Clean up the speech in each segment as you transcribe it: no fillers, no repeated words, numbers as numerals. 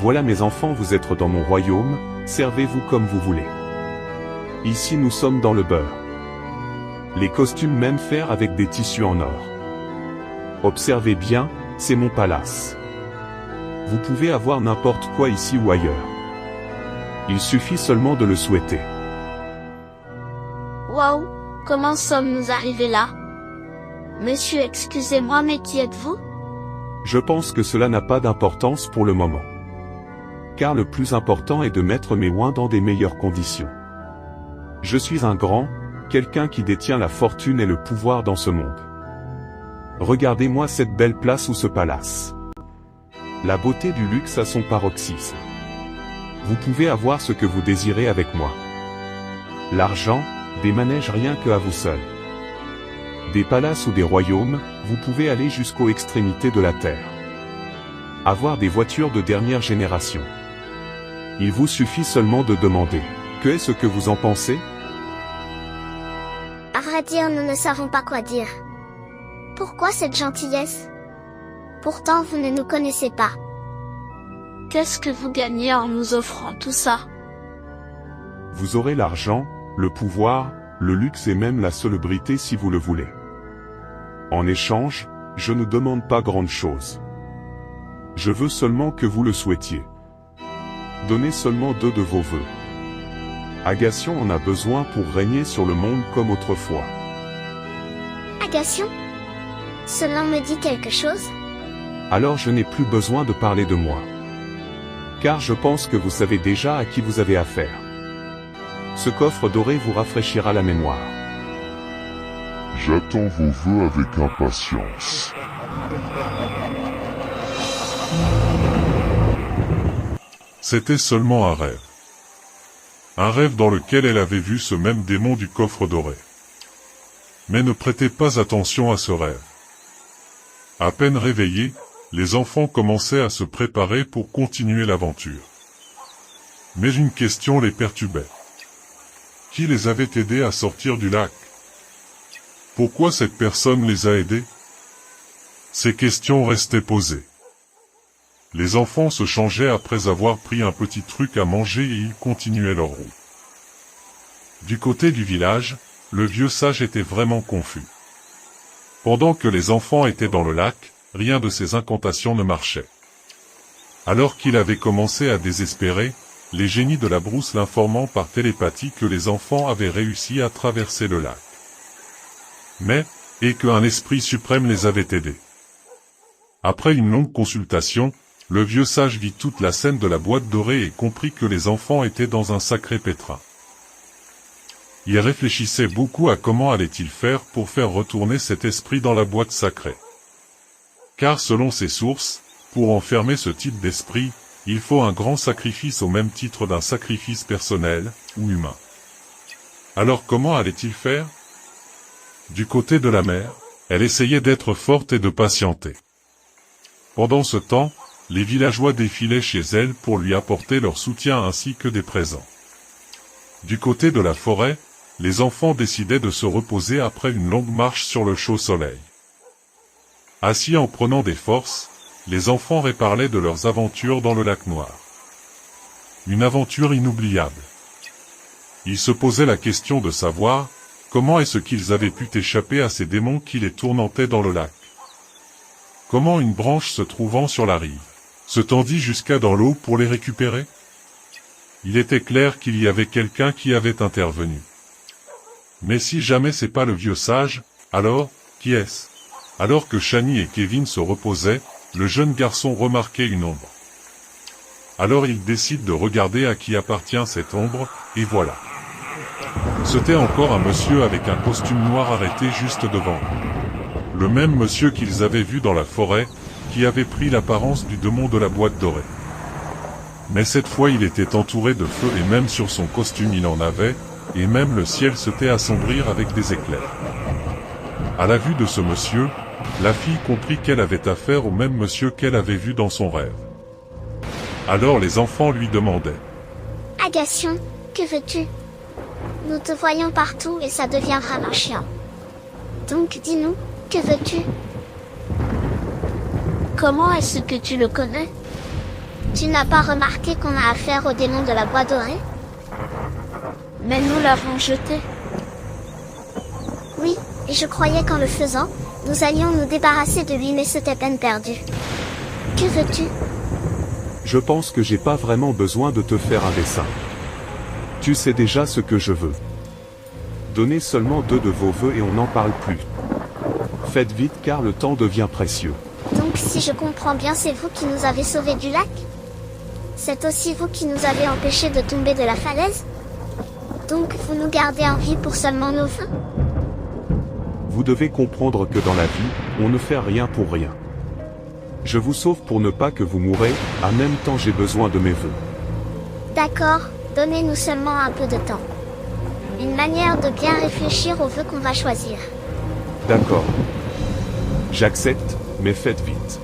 Voilà mes enfants, vous êtes dans mon royaume, servez-vous comme vous voulez. Ici nous sommes dans le beurre. Les costumes même faire avec des tissus en or. Observez bien, c'est mon palace. Vous pouvez avoir n'importe quoi ici ou ailleurs. Il suffit seulement de le souhaiter. Waouh, comment sommes-nous arrivés là? Monsieur, excusez-moi, mais qui êtes-vous? Je pense que cela n'a pas d'importance pour le moment. Car le plus important est de mettre mes oins dans des meilleures conditions. Je suis un grand, quelqu'un qui détient la fortune et le pouvoir dans ce monde. Regardez-moi cette belle place ou ce palace. La beauté du luxe à son paroxysme. Vous pouvez avoir ce que vous désirez avec moi. L'argent, des manèges rien que à vous seul. Des palaces ou des royaumes, vous pouvez aller jusqu'aux extrémités de la terre. Avoir des voitures de dernière génération. Il vous suffit seulement de demander. Que est-ce que vous en pensez? À vrai dire, nous ne savons pas quoi dire. Pourquoi cette gentillesse? Pourtant vous ne nous connaissez pas. Qu'est-ce que vous gagnez en nous offrant tout ça? Vous aurez l'argent, le pouvoir, le luxe et même la célébrité si vous le voulez. En échange, je ne demande pas grande chose. Je veux seulement que vous le souhaitiez. Donnez seulement 2 de vos vœux. Agation en a besoin pour régner sur le monde comme autrefois. Agation? Cela me dit quelque chose? Alors je n'ai plus besoin de parler de moi. Car je pense que vous savez déjà à qui vous avez affaire. Ce coffre doré vous rafraîchira la mémoire. J'attends vos vœux avec impatience. C'était seulement un rêve. Un rêve dans lequel elle avait vu ce même démon du coffre doré. Mais ne prêtez pas attention à ce rêve. À peine réveillés, les enfants commençaient à se préparer pour continuer l'aventure. Mais une question les perturbait. Qui les avait aidés à sortir du lac? Pourquoi cette personne les a aidés? Ces questions restaient posées. Les enfants se changeaient après avoir pris un petit truc à manger et ils continuaient leur route. Du côté du village, le vieux sage était vraiment confus. Pendant que les enfants étaient dans le lac, rien de ces incantations ne marchait. Alors qu'il avait commencé à désespérer, les génies de la brousse l'informant par télépathie que les enfants avaient réussi à traverser le lac. Mais, et qu'un esprit suprême les avait aidés. Après une longue consultation, le vieux sage vit toute la scène de la boîte dorée et comprit que les enfants étaient dans un sacré pétrin. Il réfléchissait beaucoup à comment allait-il faire pour faire retourner cet esprit dans la boîte sacrée. Car selon ses sources, pour enfermer ce type d'esprit, il faut un grand sacrifice au même titre d'un sacrifice personnel, ou humain. Alors comment allait-il faire? Du côté de la mère, elle essayait d'être forte et de patienter. Pendant ce temps, les villageois défilaient chez elle pour lui apporter leur soutien ainsi que des présents. Du côté de la forêt, les enfants décidaient de se reposer après une longue marche sur le chaud soleil. Assis en prenant des forces, les enfants reparlaient de leurs aventures dans le lac noir. Une aventure inoubliable. Ils se posaient la question de savoir comment est-ce qu'ils avaient pu échapper à ces démons qui les tourmentaient dans le lac. Comment une branche se trouvant sur la rive se tendit jusqu'à dans l'eau pour les récupérer? Il était clair qu'il y avait quelqu'un qui avait intervenu. Mais si jamais c'est pas le vieux sage, alors, qui est-ce? Alors que Shani et Kevin se reposaient, le jeune garçon remarquait une ombre. Alors il décide de regarder à qui appartient cette ombre, et voilà. C'était encore un monsieur avec un costume noir arrêté juste devant eux. Le même monsieur qu'ils avaient vu dans la forêt, qui avait pris l'apparence du démon de la boîte dorée. Mais cette fois il était entouré de feu et même sur son costume il en avait, et même le ciel se tait assombrir avec des éclairs. À la vue de ce monsieur, la fille comprit qu'elle avait affaire au même monsieur qu'elle avait vu dans son rêve. Alors les enfants lui demandaient. Agation, que veux-tu? Nous te voyons partout et ça devient vraiment chiant. Donc dis-nous, que veux-tu? Comment est-ce que tu le connais? Tu n'as pas remarqué qu'on a affaire au démon de la boîte dorée? Mais nous l'avons jeté. Oui, et je croyais qu'en le faisant, nous allions nous débarrasser de lui, mais c'était peine perdue. Que veux-tu? Je pense que j'ai pas vraiment besoin de te faire un dessin. Tu sais déjà ce que je veux. Donnez seulement 2 de vos vœux et on n'en parle plus. Faites vite car le temps devient précieux. Donc si je comprends bien, c'est vous qui nous avez sauvés du lac? C'est aussi vous qui nous avez empêchés de tomber de la falaise? Donc vous nous gardez en vie pour seulement nos vœux? Vous devez comprendre que dans la vie, on ne fait rien pour rien. Je vous sauve pour ne pas que vous mourrez, en même temps j'ai besoin de mes vœux. D'accord, donnez-nous seulement un peu de temps. Une manière de bien réfléchir aux vœux qu'on va choisir. D'accord. J'accepte, mais faites vite.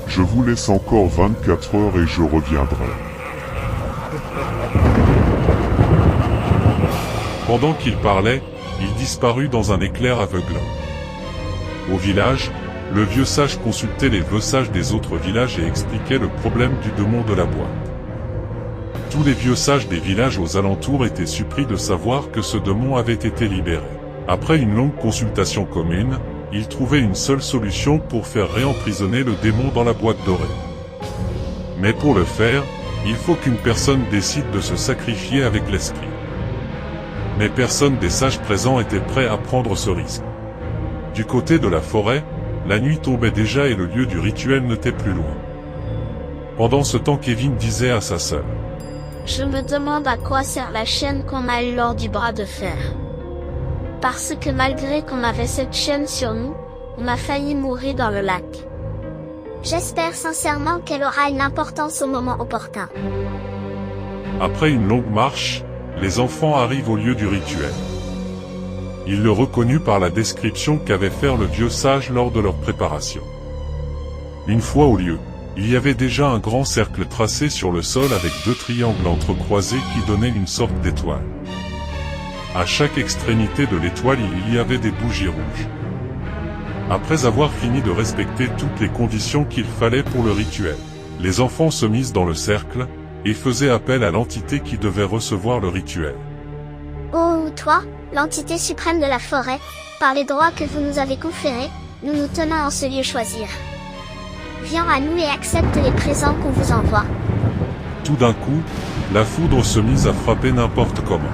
Je vous laisse encore 24 heures et je reviendrai. Pendant qu'il parlait, il disparut dans un éclair aveuglant. Au village, le vieux sage consultait les vœux sages des autres villages et expliquait le problème du démon de la boîte. Tous les vieux sages des villages aux alentours étaient surpris de savoir que ce démon avait été libéré. Après une longue consultation commune, ils trouvaient une seule solution pour faire réemprisonner le démon dans la boîte dorée. Mais pour le faire, il faut qu'une personne décide de se sacrifier avec l'esprit. Mais personne des sages présents était prêt à prendre ce risque. Du côté de la forêt, la nuit tombait déjà et le lieu du rituel n'était plus loin. Pendant ce temps, Kevin disait à sa sœur: Je me demande à quoi sert la chaîne qu'on a eue lors du bras de fer. Parce que malgré qu'on avait cette chaîne sur nous, on a failli mourir dans le lac. J'espère sincèrement qu'elle aura une importance au moment opportun. Après une longue marche, les enfants arrivent au lieu du rituel. Ils le reconnurent par la description qu'avait fait le vieux sage lors de leur préparation. Une fois au lieu, il y avait déjà un grand cercle tracé sur le sol avec 2 triangles entrecroisés qui donnaient une sorte d'étoile. À chaque extrémité de l'étoile, il y avait des bougies rouges. Après avoir fini de respecter toutes les conditions qu'il fallait pour le rituel, les enfants se misent dans le cercle et faisaient appel à l'entité qui devait recevoir le rituel. Oh, toi, l'entité suprême de la forêt, par les droits que vous nous avez conférés, nous nous tenons en ce lieu choisir. Viens à nous et accepte les présents qu'on vous envoie. Tout d'un coup, la foudre se mit à frapper n'importe comment.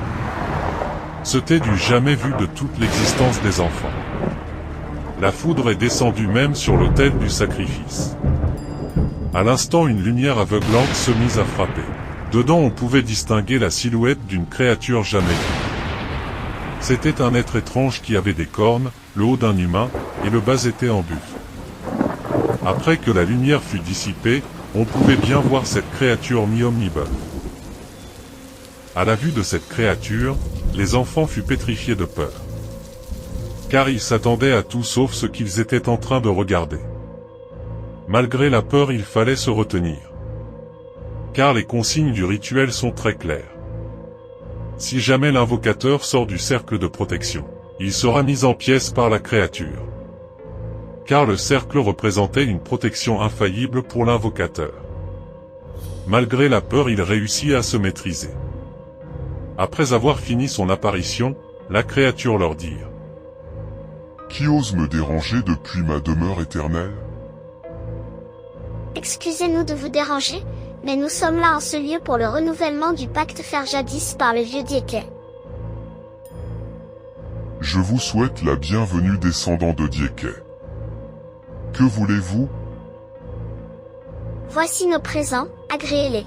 C'était du jamais vu de toute l'existence des enfants. La foudre est descendue même sur l'autel du sacrifice. À l'instant, une lumière aveuglante se mit à frapper. Dedans, on pouvait distinguer la silhouette d'une créature jamais vue. C'était un être étrange qui avait des cornes, le haut d'un humain, et le bas était en buffle. Après que la lumière fut dissipée, on pouvait bien voir cette créature mi-homme mi-bœuf. À la vue de cette créature, les enfants furent pétrifiés de peur. Car ils s'attendaient à tout sauf ce qu'ils étaient en train de regarder. Malgré la peur, il fallait se retenir. Car les consignes du rituel sont très claires. Si jamais l'invocateur sort du cercle de protection, il sera mis en pièces par la créature. Car le cercle représentait une protection infaillible pour l'invocateur. Malgré la peur, il réussit à se maîtriser. Après avoir fini son apparition, la créature leur dit: Qui ose me déranger depuis ma demeure éternelle? Excusez-nous de vous déranger, mais nous sommes là en ce lieu pour le renouvellement du pacte fait jadis par le vieux Dieke. Je vous souhaite la bienvenue, descendants de Dieke. Que voulez-vous? Voici nos présents, agréez-les.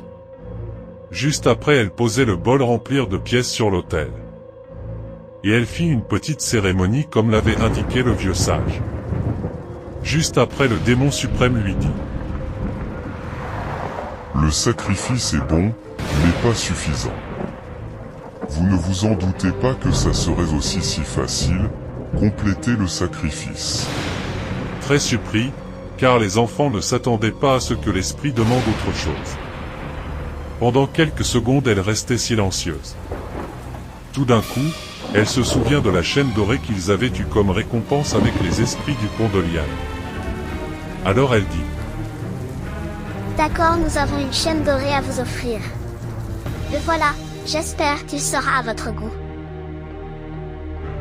Juste après, elle posait le bol rempli de pièces sur l'autel. Et elle fit une petite cérémonie comme l'avait indiqué le vieux sage. Juste après, le démon suprême lui dit: Le sacrifice est bon, mais pas suffisant. Vous ne vous en doutez pas que ça serait aussi si facile, compléter le sacrifice. Très surpris, car les enfants ne s'attendaient pas à ce que l'esprit demande autre chose. Pendant quelques secondes, elle restait silencieuse. Tout d'un coup, elle se souvient de la chaîne dorée qu'ils avaient eue comme récompense avec les esprits du pont de Liane. Alors elle dit: D'accord, nous avons une chaîne dorée à vous offrir. Le voilà, j'espère qu'il sera à votre goût.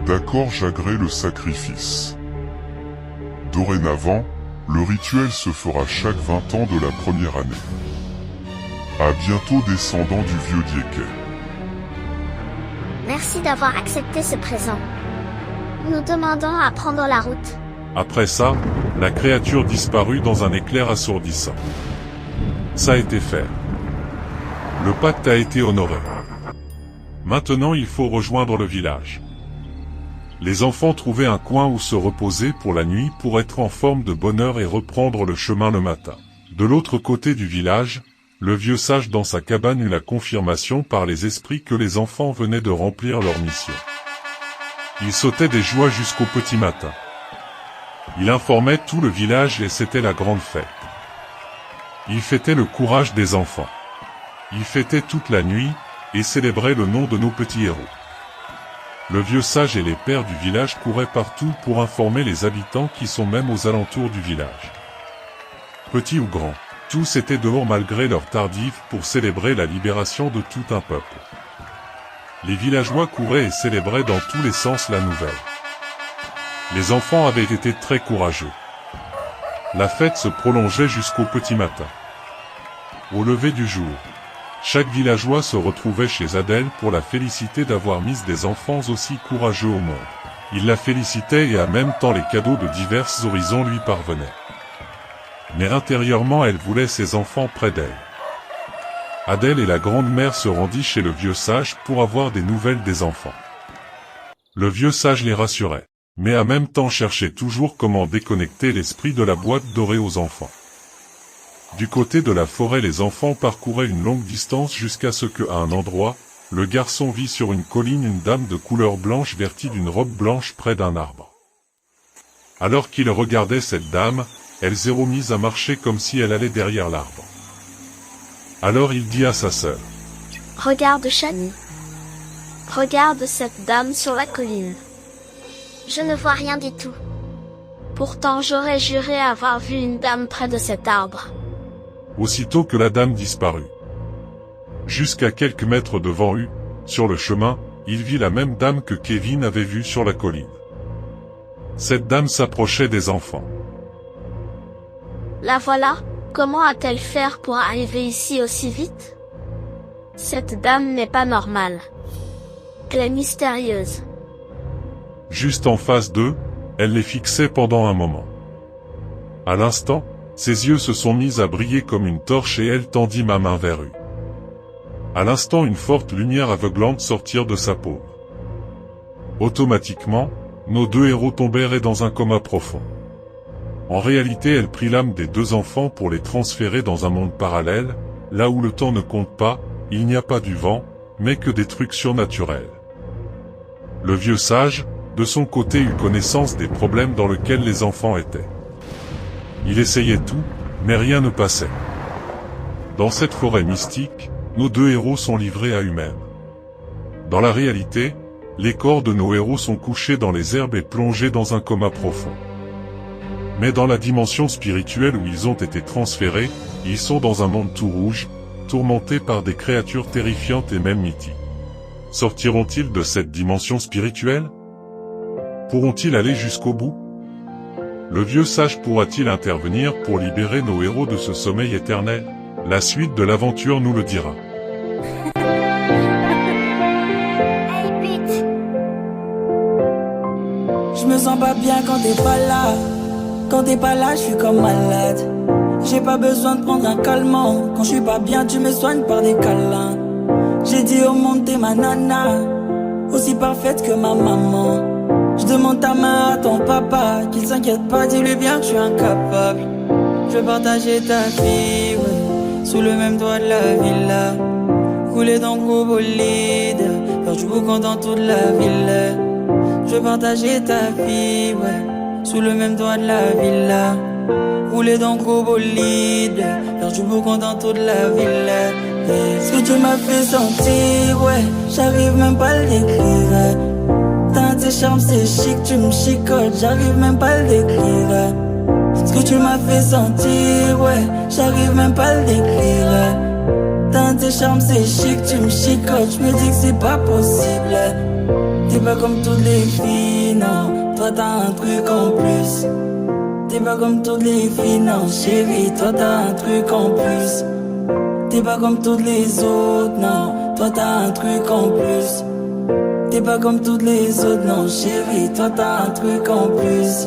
D'accord, j'agrée le sacrifice. Dorénavant, le rituel se fera chaque 20 ans de la première année. À bientôt, descendant du vieux Dieke. Merci d'avoir accepté ce présent. Nous demandons à prendre la route. Après ça, la créature disparut dans un éclair assourdissant. Ça a été fait. Le pacte a été honoré. Maintenant il faut rejoindre le village. Les enfants trouvaient un coin où se reposer pour la nuit pour être en forme de bonheur et reprendre le chemin le matin. De l'autre côté du village, le vieux sage dans sa cabane eut la confirmation par les esprits que les enfants venaient de remplir leur mission. Il sautait des joies jusqu'au petit matin. Il informait tout le village et c'était la grande fête. Il fêtait le courage des enfants. Il fêtait toute la nuit, et célébrait le nom de nos petits héros. Le vieux sage et les pères du village couraient partout pour informer les habitants qui sont même aux alentours du village. Petits ou grands, tous étaient dehors malgré leur tardive pour célébrer la libération de tout un peuple. Les villageois couraient et célébraient dans tous les sens la nouvelle. Les enfants avaient été très courageux. La fête se prolongeait jusqu'au petit matin. Au lever du jour, chaque villageois se retrouvait chez Adèle pour la féliciter d'avoir mis des enfants aussi courageux au monde. Il la félicitait et en même temps les cadeaux de divers horizons lui parvenaient. Mais intérieurement elle voulait ses enfants près d'elle. Adèle et la grande-mère se rendit chez le vieux sage pour avoir des nouvelles des enfants. Le vieux sage les rassurait, mais en même temps cherchait toujours comment déconnecter l'esprit de la boîte dorée aux enfants. Du côté de la forêt, les enfants parcouraient une longue distance jusqu'à ce qu'à un endroit, le garçon vit sur une colline une dame de couleur blanche vêtue d'une robe blanche près d'un arbre. Alors qu'il regardait cette dame, elle s'est remise à marcher comme si elle allait derrière l'arbre. Alors il dit à sa sœur: « Regarde Chani. Regarde cette dame sur la colline. Je ne vois rien du tout. Pourtant j'aurais juré avoir vu une dame près de cet arbre. » Aussitôt que la dame disparut. Jusqu'à quelques mètres devant eux, sur le chemin, il vit la même dame que Kevin avait vue sur la colline. Cette dame s'approchait des enfants. « La voilà, comment a-t-elle fait pour arriver ici aussi vite? Cette dame n'est pas normale. Elle est mystérieuse. » Juste en face d'eux, elle les fixait pendant un moment. À l'instant, ses yeux se sont mis à briller comme une torche et elle tendit ma main vers eux. À l'instant, une forte lumière aveuglante sortit de sa paume. Automatiquement, nos deux héros tombèrent dans un coma profond. En réalité, elle prit l'âme des deux enfants pour les transférer dans un monde parallèle, là où le temps ne compte pas, il n'y a pas du vent, mais que des trucs surnaturels. Le vieux sage, de son côté, eut connaissance des problèmes dans lesquels les enfants étaient. Il essayait tout, mais rien ne passait. Dans cette forêt mystique, nos deux héros sont livrés à eux-mêmes. Dans la réalité, les corps de nos héros sont couchés dans les herbes et plongés dans un coma profond. Mais dans la dimension spirituelle où ils ont été transférés, ils sont dans un monde tout rouge, tourmentés par des créatures terrifiantes et même mythiques. Sortiront-ils de cette dimension spirituelle? Pourront-ils aller jusqu'au bout? Le vieux sage pourra-t-il intervenir pour libérer nos héros de ce sommeil éternel? La suite de l'aventure nous le dira. Hey, Pete. Je me sens pas bien quand t'es pas là. Quand t'es pas là, je suis comme malade. J'ai pas besoin de prendre un calmant. Quand je suis pas bien, tu me soignes par des câlins. J'ai dit au monde t'es ma nana, aussi parfaite que ma maman. Je demande ta main à ton papa, qu'il s'inquiète pas, dis-lui bien que je suis incapable. Je veux partager ta vie, ouais, sous le même toit de la villa. Couler dans gros bolide, faire du boucan dans toute la ville. Je veux partager ta vie, ouais, sous le même toit de la villa. Rouler dans gros bolide, faire du boucan dans toute la ville. Ce que tu m'as fait sentir, ouais, j'arrive même pas à le décrire. T'as tes charmes, c'est chic, tu me chicotes, j'arrive même pas à le décrire. Ce que tu m'as fait sentir, ouais, j'arrive même pas à le décrire. Dans tes charmes c'est chic, tu me chicotes, je me dis que c'est pas possible. T'es pas comme toutes les filles, non, toi t'as un truc en plus. T'es pas comme toutes les filles, non, chérie, toi t'as un truc en plus. T'es pas comme toutes les autres, non, toi t'as un truc en plus. T'es pas comme toutes les autres, non, chérie, toi t'as un truc en plus.